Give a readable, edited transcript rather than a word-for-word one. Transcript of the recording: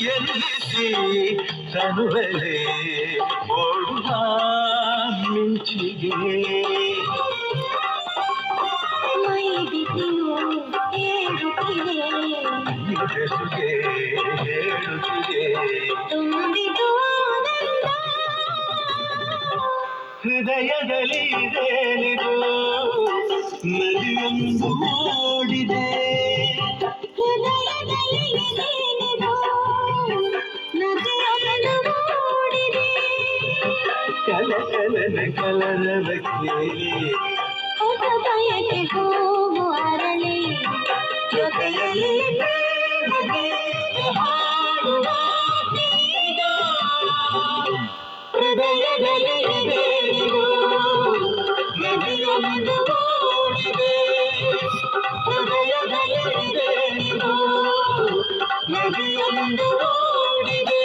ಎನ್ನಿಸಿ ತನುವಲೆ ಓಡುವ ಮಿಂಚಿಗೆ ಮೈದಿತಿಯೋ ಹೇಳುತ್ತಿದೆ ಬೆಸುಗೆ ಹೇಳುತ್ತಿದೆ ತುಂಬಿದು ಆನಂದ ಹೃದಯದಲ್ಲಿ ಇದೇನಿದು ನದಿಯೊಂದು ಓಡಿದೆ ಹೃದಯದಲ್ಲಿ ಇದೇನಿದು ನದಿಯೊಂದು ಓಡಿದೆ ಕಲಕಲನ ಕಲರವಕ್ಕೆ ಹೊಸ ಬಯಕೆ ಹೂವು ಅರಳಿ ಜೊತೆಯಲ್ಲಿ ಪ್ರೇಮಕ್ಕೆ ಹಾಡುವ ಗೀತ. ಹೃದಯದಲ್ಲಿ ಇದೇನಿದು ನದಿಯೊಂದು ಓಡಿದೆ ಹೃದಯದಲ್ಲಿ ಇದೇನಿದು ನದಿಯೊಂದು ಓಡಿದೆ